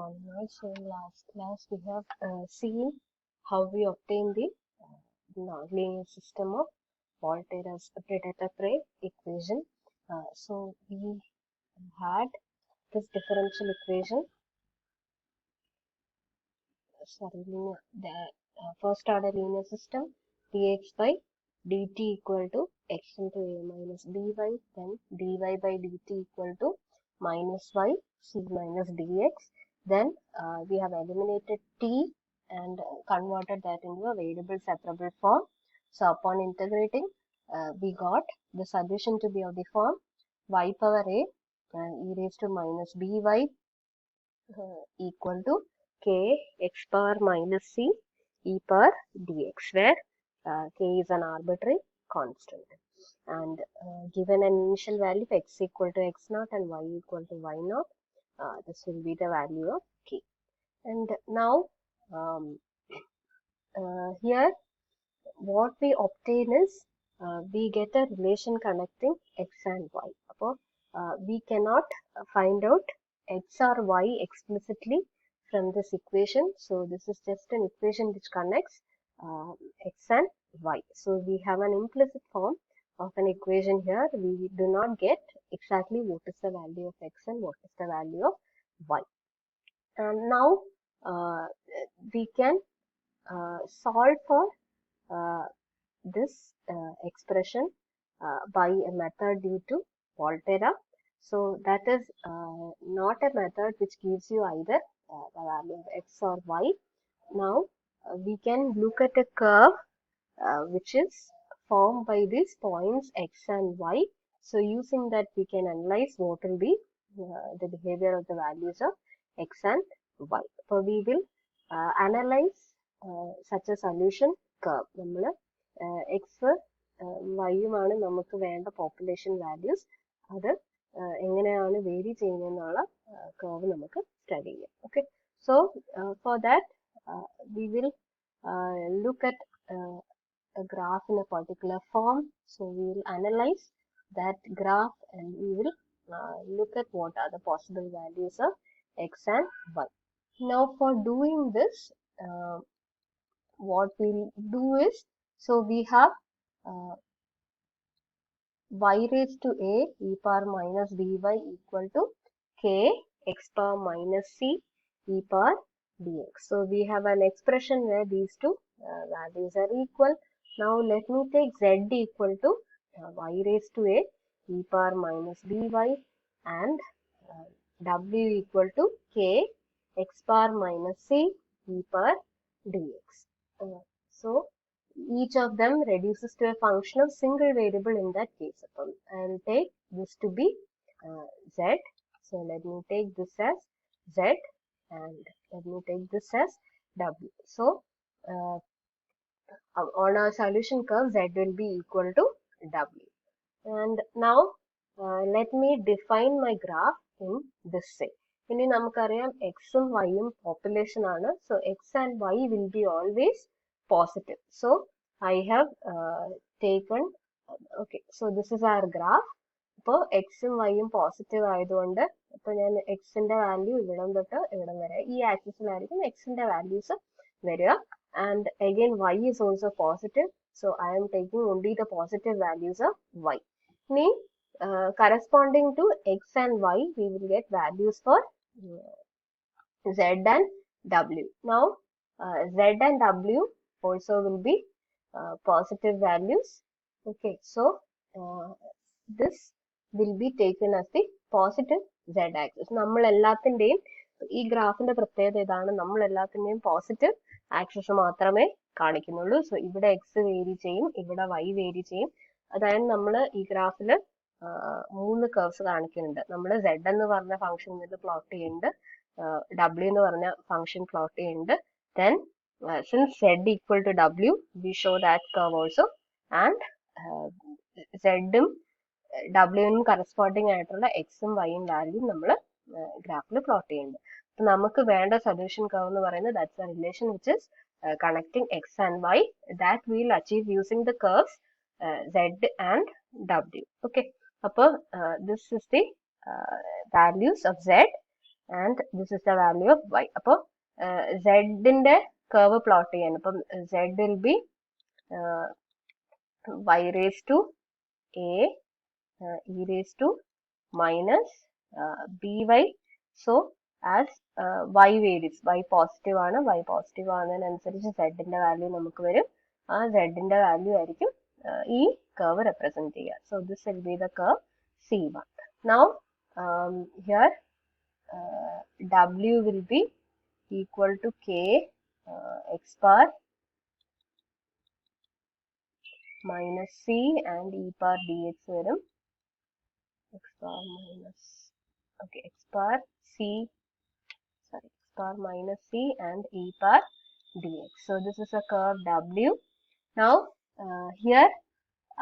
So in last class we have seen how we obtain the linear system of Volterra's predator-prey equation. So we had this differential equation, the first order linear system, dx by dt equal to x into a minus by, then dy by dt equal to minus y c minus dx. Then we have eliminated t and converted that into a variable separable form. So upon integrating, we got the solution to be of the form y power a e raised to minus by equal to k x power minus c e power dx, where k is an arbitrary constant. And given an initial value of x equal to x naught and y equal to y naught, this will be the value of k. And now here what we obtain is we get a relation connecting x and y. We cannot find out x or y explicitly from this equation. So this is just an equation which connects x and y. So we have an implicit form of an equation here. We do not get exactly what is the value of x and what is the value of y. And now we can solve for this expression by a method due to Volterra. So that is not a method which gives you either the value of x or y. Now we can look at a curve which is formed by these points x and y. So using that we can analyze what will be the behavior of the values of x and y. So we will analyze such a solution curve. X y-യുമാണ് നമുക്ക് വേണ്ട population values. അത് എങ്ങനെയാണ് vary ചെയ്യുന്നതെന്നുള്ള curve നമുക്ക് study ചെയ്യാം. Okay. So for that we will look at a graph in a particular form. So we will analyze that graph and we will look at what are the possible values of x and y. Now for doing this, what we'll do is, so we have y raised to a e power minus by equal to k x power minus c e power dx. So we have an expression where these two values are equal. Now let me take z equal to y raised to a e power minus by and w equal to k x power minus c e power dx. So each of them reduces to a function of single variable in that case. I will take this to be z. So let me take this as z and let me take this as w. So on our solution curve, z will be equal to w. And now let me define my graph in this way. ഇനി നമുക്കറിയാം x ഉം y ഉം population ആണ്. So x and y will be always positive. So I have taken, okay, so this is our graph. അപ്പോൾ x ഉം y ഉം positive ആയതുകൊണ്ട് ഇപ്പോൾ ഞാൻ x ന്റെ വാല്യൂ ഇവിടം തൊട്ട് ഇവിടം വരെ ഈ ആക്സിസിലായിരിക്കും x ന്റെ വാല്യൂസ് വരിക. And again y is also positive. So I am taking only the positive values of y. Now corresponding to x and y, we will get values for z and w. Now z and w also will be positive values. Okay, so this will be taken as the positive z axis. നമ്മൾ എല്ലാത്തിന്റെയും ഈ ഗ്രാഫിന്റെ പ്രത്യേകത ഇതാണ്, നമ്മൾ എല്ലാത്തിന്റെയും positive axis മാത്രമേ കാണിക്കുന്നുള്ളൂ. So ഇവിടെ എക്സ് വേരി ചെയ്യും, ഇവിടെ വൈ വേരി ചെയ്യും. അതായത് നമ്മൾ ഈ ഗ്രാഫിൽ 3 കർവ്സ് കാണിക്കുന്നുണ്ട്. നമ്മൾ z എന്ന് പറഞ്ഞ ഫംഗ്ഷൻ പ്ലോട്ട് ചെയ്യുന്നുണ്ട്, w എന്ന് പറഞ്ഞ ഫംഗ്ഷൻ പ്ലോട്ട് ചെയ്യുന്നുണ്ട്. Then since z equal to w, we show that curve also, and z ഉം w നും കറസ്പോണ്ടിങ് ആയിട്ടുള്ള x ഉം y ഉം വാല്യൂ നമ്മൾ ഗ്രാഫിൽ പ്ലോട്ട് ചെയ്യുന്നുണ്ട്. അപ്പൊ നമുക്ക് വേണ്ട സൊല്യൂഷൻ കർവ് എന്ന് പറയുന്നത് that's a relation which is connecting x and y that we will achieve using the curves z and w. Okay, അപ്പോൾ this is the values of z and this is the value of y. അപ്പോൾ z-ന്റെ curve plot ചെയ്യാൻ അപ്പം z will be y raised to a e raised to minus by. So as y varies, y positive ആണ്, y positive ആകുന്നതിനനുസരിച്ച് z-ന്റെ value നമുക്ക് വരും. ആ z-ന്റെ value ആയിരിക്കും ഈ curve represent ചെയ്യുക. So this will be the curve C1. Now here w will be equal to k x bar minus c and e bar dx വരും. X bar minus, okay, x bar minus c and e bar dx. So this is a curve w. Now here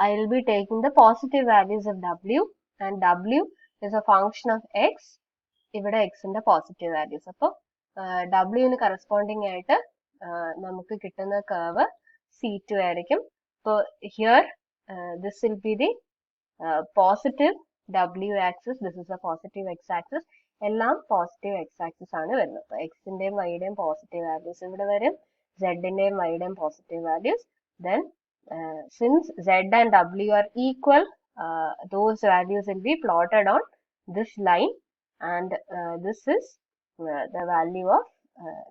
I will be taking the positive values of w, and w is a function of x. ഇവിടെ x ന്റെ positive values. അപ്പോൾ w corresponding ആയിട്ട് നമുക്ക് കിട്ടുന്ന curve C2 ആയിരിക്കും. അപ്പോൾ here this will be the positive w axis, this is a positive x axis. എല്ലാം positive x axis ആണ് വരുന്നത്. അപ്പോൾ എക്സിന്റെയും വൈയുടെയും പോസിറ്റീവ് വാല്യൂസ് ഇവിടെ വരും, z-ന്റെയും വൈയുടെയും positive values. Then since z and w are equal, those values will be plotted on this line, and this is the value of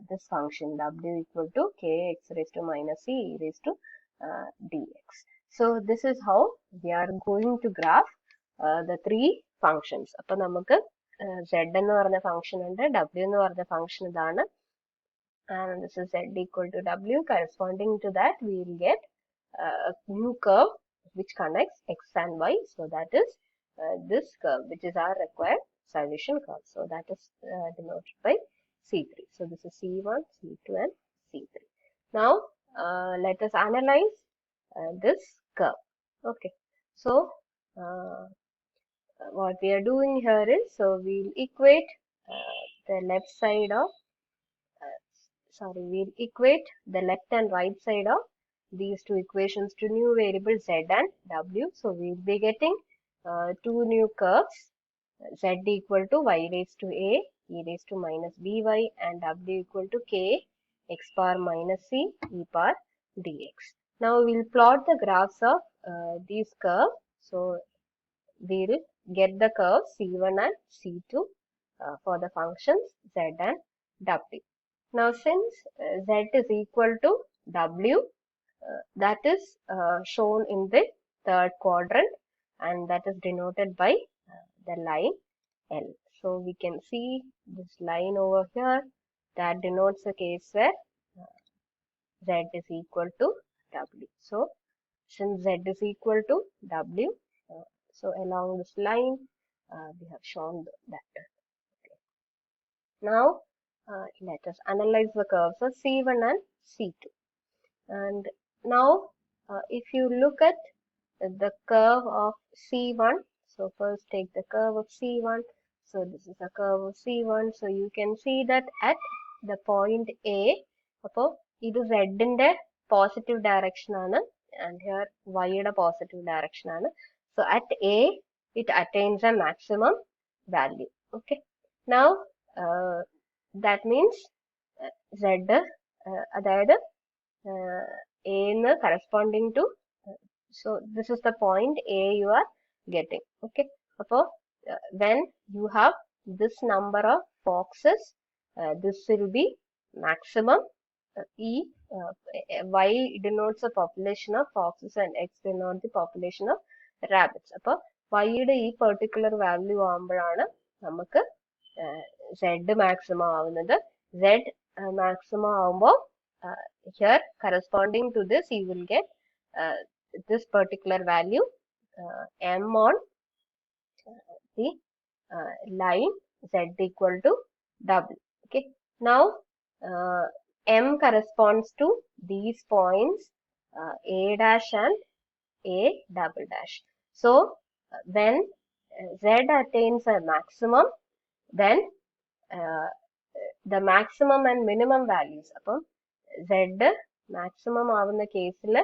this function w equal to kx raised to minus c e raised to dx. So this is how we are going to graph the three functions. അപ്പോൾ നമുക്ക് z എന്ന് പറഞ്ഞ function ഉണ്ട്, w എന്ന് പറഞ്ഞ function ഇതാണ്, and this is z equal to w. Corresponding to that we will get a new curve which connects x and y. So that is this curve, which is our required solution curve. So that is denoted by C3. So this is C1, C2 and C3. Now let us analyze this curve. Okay. So what we are doing here is, so we will equate the left side of we'll equate the left and right side of these two equations to new variables z and w. So we will be getting two new curves, z equal to y raised to a e raised to minus by, and w equal to k x bar minus c e bar dx. Now we will plot the graphs of these curves. So we will get the curves c1 and c2 for the functions z and w. Now since z is equal to w, that is shown in the third quadrant, and that is denoted by the line L. So we can see this line over here that denotes a case where z is equal to w. So since z is equal to w, so along this line we have shown that. Okay. Now let us analyze the curves of C1 and C2. And now if you look at the curve of C1, so first take the curve of C1. So this is a curve of C1. So you can see that at the point A, അപ്പോൾ ഇത് z-ന്റെ positive direction ആണ്, and here y-യുടെ positive direction ആണ്. So at A it attains a maximum value. Okay. Now that means z അതായത് a ന്ന് corresponding to, so this is the point A you are getting. Okay. അപ്പോൾ when you have this number of foxes, this will be maximum. Y denotes the population of foxes and x denotes the population of rabbits. അപ്പോൾ y-യുടെ ഈ particular value ആകുമ്പോഴാണ് നമുക്ക് z maximum ആവുന്നത്. Z maximum ആവുമ്പോൾ here corresponding to this you will get this particular value m on the line z equal to w. Okay. Now m corresponds to these points a dash and a double dash. So when z attains a maximum, then the maximum and minimum values, അപ്പം z maximum ആവുന്ന കേസിൽ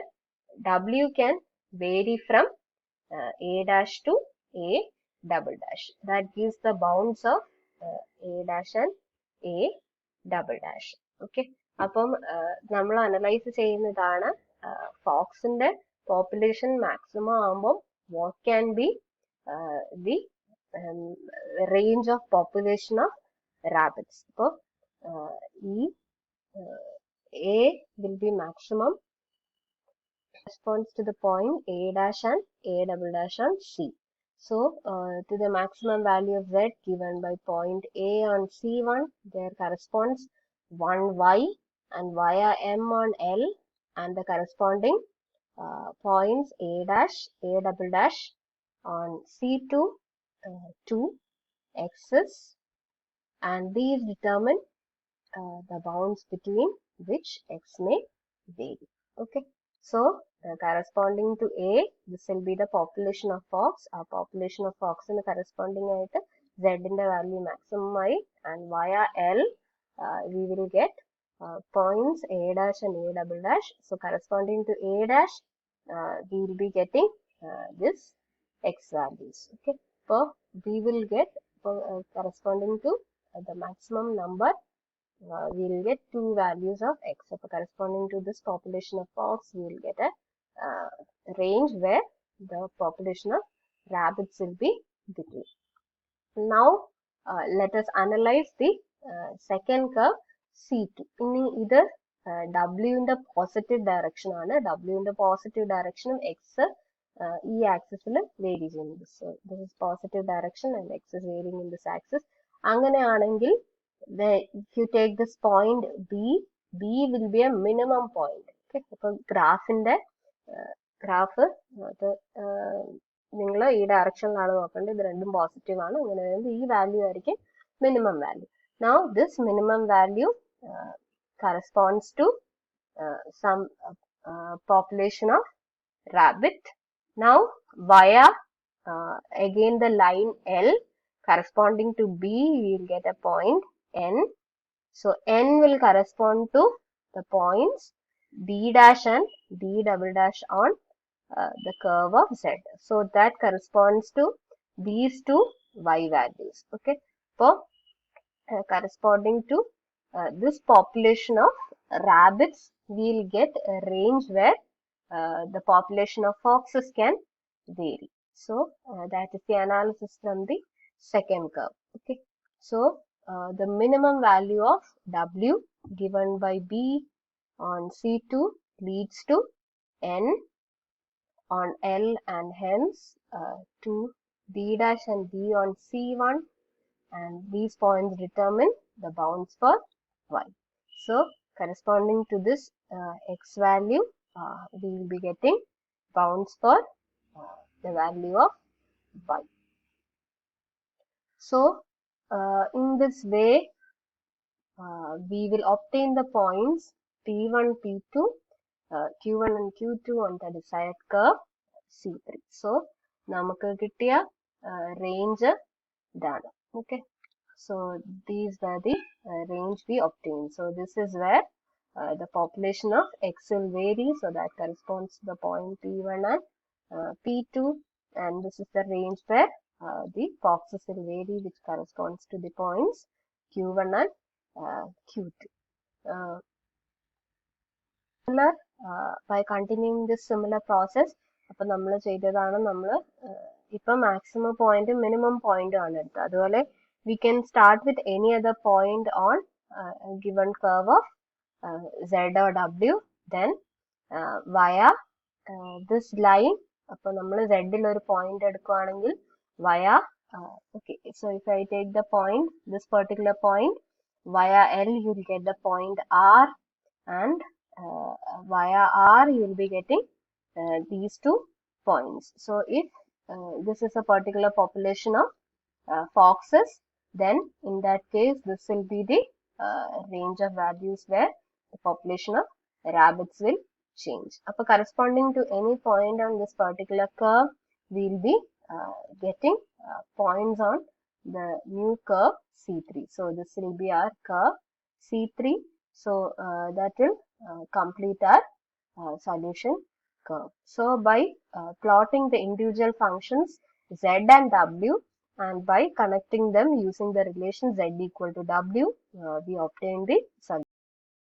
w can vary from a dash to a double dash. That gives the bounds of A dash and A double dash. Okay. അപ്പം നമ്മൾ analyse ചെയ്യുന്നതാണ് ഫോക്സിന്റെ population maximum ആകുമ്പോൾ what can be the range of population of rabbits. So, A will be maximum corresponds to the point A dash and A double dash on C. So, to the maximum value of Z given by point A on C1, there corresponds 1Y and via M on L and the corresponding points A dash, A double dash on C2, 2 X's, and these determine the bounds between which X may vary. Okay. So, corresponding to A, this will be the population of fox. Our population of fox in the corresponding at Z in the value maximum I, and via L, we will get points A dash and A double dash. So, corresponding to A dash, we will be getting this X values. Okay. So, we will get corresponding to the maximum number. We will get two values of X. So, corresponding to this population of fox, we will get a range where the population of rabbits will be between. Now, let us analyze the second curve C2. ഇനി ഇത് W in the positive direction ആണ്. W in the positive direction X ഈ ആക്സിസിൽ vary ചെയ്യുന്നത്. So, this is positive direction and X is varying in this axis. അങ്ങനെയാണെങ്കിൽ if you take this point B will be a minimum point. Okay. So, ഗ്രാഫിന്റെ graph അത് നിങ്ങൾ ഈ ഡയറക്ഷനിലാണ് നോക്കേണ്ടത്. ഇത് രണ്ടും പോസിറ്റീവ് ആണ്. അങ്ങനെ ഈ വാല്യൂ ആയിരിക്കും minimum value. Now, this minimum value corresponds to some population of rabbit. Now, via again the line L corresponding to B, we will get a point N. So, N will correspond to the points B dash and B double dash on the curve of Z. So, that corresponds to these two Y values. Okay. So, corresponding to this population of rabbits, we will get a range where the population of foxes can vary. So, that is the analysis from the second curve. Okay. So, the minimum value of W given by B on C2 leads to N on L and hence to B dash and B on C1, and these points determine the bounds for Y. So, corresponding to this X value, we will be getting bounds for the value of Y. So, in this way, we will obtain the points P1, P2, Q1 and Q2 on the desired curve C3. So, നമുക്ക് കിട്ടിയ range ഇതാണ്. Okay. So, these were the range we obtained. So, this is where the population of X will vary. So, that corresponds to the point P1 and P2. And this is the range where the foxes will vary, which corresponds to the points Q1 and Q2. Similar, by continuing this similar process, അപ്പോൾ നമ്മൾ ചെയ്തതാണ് നമ്മൾ ഇപ്പം maximum point minimum point ആണ് എടുത്തത്. അതുപോലെ we can start with any other point on a given curve of Z or W, then via this line, അപ്പോൾ നമ്മൾ Z ൽ ഒരു point എടുക്കുകയാണെങ്കിൽ via okay, so if I take the point, this particular point, via L you will get the point R, and via R you will be getting these two points. So, if this is a particular population of foxes, then in that case this will be the range of values where the population of rabbits will change. Appo corresponding to any point on this particular curve, we will be getting points on the new curve C3. So, this will be our curve C3. So, that will complete our solution curve. So, by plotting the individual functions Z and W And by connecting them using the relation z equal to w, we obtain the solution.